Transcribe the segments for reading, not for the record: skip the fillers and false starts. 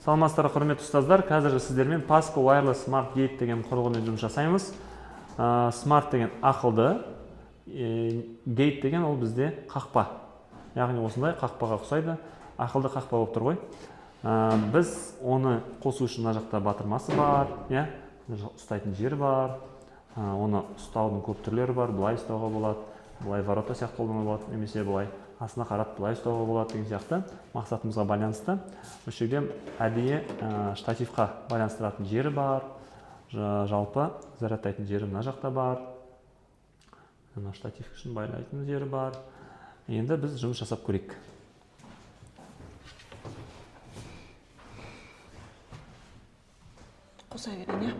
Саламатсыздар, құрметті ұстаздар. Қазір сіздермен Pasco Wireless Smart Gate деген құрылғымен жұмыс жасаймыз. Smart деген ақылды, Gate деген ол бізде қақпа. Яғни осындай қақпаға ұқсайды, ақылды қақпа болып тұр ғой. Біз оны қосу үшін мына жақта батырмасы бар, ұстайтын жері бар. Оны ұстаудың көп түрлері бар, былай ұстауға болады, былай ворота сияқты қолдануға болады, немесе былай астына қарап былай ұстауға болады деген сияқты. Мақсатымызға байланысты. Осы жерде әдейі штативқа байланыстыратын жері бар. Жалпы зарядтайтын жері мына жақта бар. Штатив үшін байлайтын жері бар. Енді біз жұмыс жасап көрейік. Қоса берейін,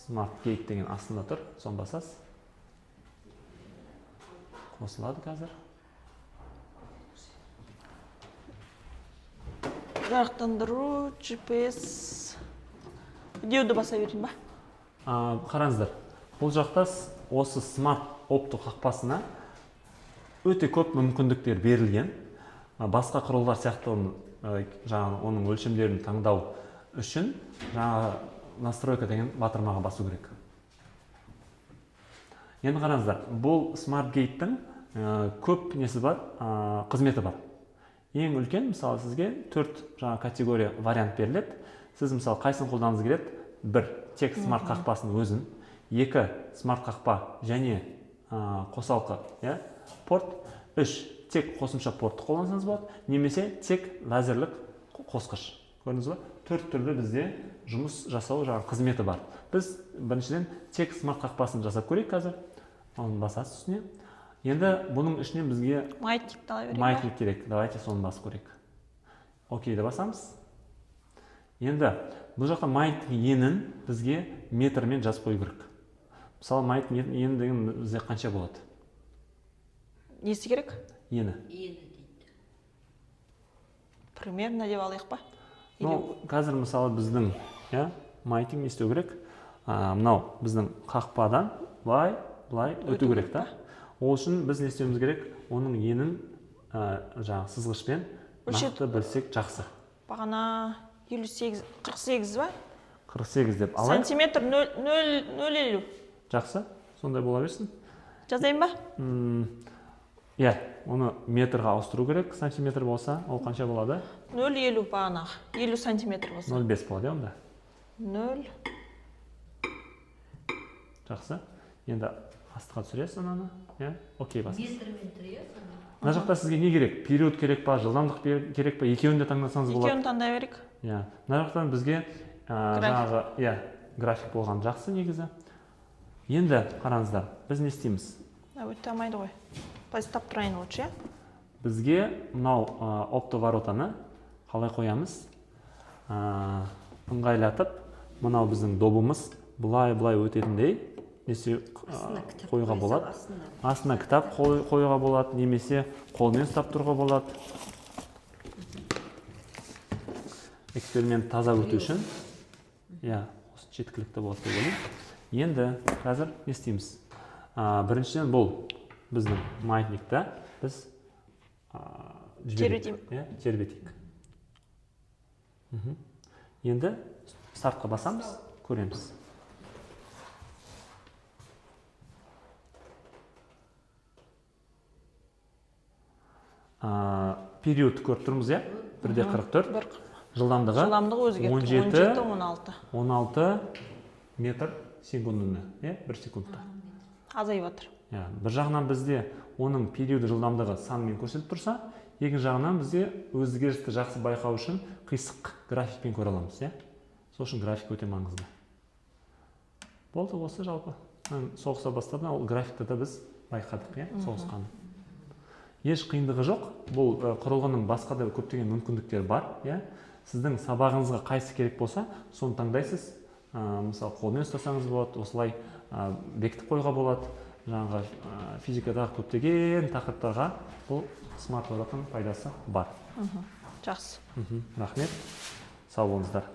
Smart Gate деген астында тұр, соны басасыз. Қосылады қазір. Жарықтандыру, GPS. Видеоды баса берейін ба? Қараңыздар, бұл жақта осы Smart Opto қақпасына өте көп мүмкіндіктер берілген. Басқа құрылғылар сияқты оның өлшемдерін таңдау үшін настройка деген батырмаға басу керек. Енді қараңыздар, бұл Smart Gate-тің көп несі бар, қызметі бар. Ең үлкен, мысалы, сізге 4 категория вариант беріледі. Сіз, мысалы, қайсын қолданыңыз келеді? 1. Тек Smart қақпасын өзін. 2. Smart қақпа және қосалқы порт. 3. Тек қосымша портты қолдансаңыз болады. Немесе тек лазерлік қосқыш. Көрдіңіз ба? 4 түрлі бізде жұмыс жасау қызметі бар. Біз біріншіден тек Smart қақпасын жасап көрейік қазір. Оны басасыз үстіне. Енді бұның ішінен бізге маятник керек. Давайте соны басып көрейік. Окейді басамыз. Енді бұл жақта маятник енін бізге метрмен жазып қою керек. Мысалы, маятник ені деген бізде қанша болады? Несі керек? Ені. Примерно деп алайық па? Қазір мысалы біздің маятник не істеу керек? Мынау біздің қақпадан былай өту керек та. Ол үшін біз не істеуіміз керек? Оның енін сызғышпен нақты білсек жақсы. Бағана 48 ба? 48 деп алайық. Сантиметр 0,50. Жақсы, сондай бола берсін. Жазайын ба? Оны метрға ауыстыру керек. Сантиметр болса, ол қанша болады? 0,50 бағана. 50 сантиметр болса. 0,5 болады, онда. 0. Жақсы. Енді астыға түсіресің аны. Окей, басыңыз. Метрмен тұресің. Мына жақта сізге не керек? Период керек па, жылдамдық керек па? Екеуін де таңдасаңыз болады. Екеуін таңдай берейік. Мына жақтан бізге график болған жақсы негізі. Енді қараңыздар, біз не істейміз? Өте алмайды ғой. Тастап тұрайын лучше. Бізге мынау оптоворотаны қалай қоямыз? Ыңғайлатып, мынау біздің добымыз бұлай өтетіндей қоюға болады. Астына кітап қоюға болады, немесе қолмен ұстап тұруға болады. Эксперимент таза өту үшін. Осы жеткілікті болады деп ойлаймын. Енді қазір не істейміз? Біріншіден бұл біздің маятникті біз тербетейік. Енді стартқа басамыз, көреміз. Период көріп тұрмыз, 1,44. Жылдамдығы 16 метр секундына, 1 секундта. Азайып отыр. Бір жағынан бізде оның периоды жылдамдығы санмен көрсетіп тұрса, екінші жағынан бізде өзгерісті жақсы байқау үшін қисық графикпен көре аламыз. Сол үшін график өте маңызды. Болды осы жалпы. Соғыса бастады, ол графикті де біз байқадық, соғысқаны. Еш қиындығы жоқ. Бұл құрылғының басқа да көптеген мүмкіндіктері бар. Сіздің сабағыңызға қайсы керек болса, соны таңдайсыз. Мысалы, қолмен ұстасаңыз болады, осылай бекітіп қойға болады. Жаңағы физикадағы көптеген тақырыптарға бұл смарт-воротың пайдасы бар. Жақсы. Рахмет. Сау болыңыздар.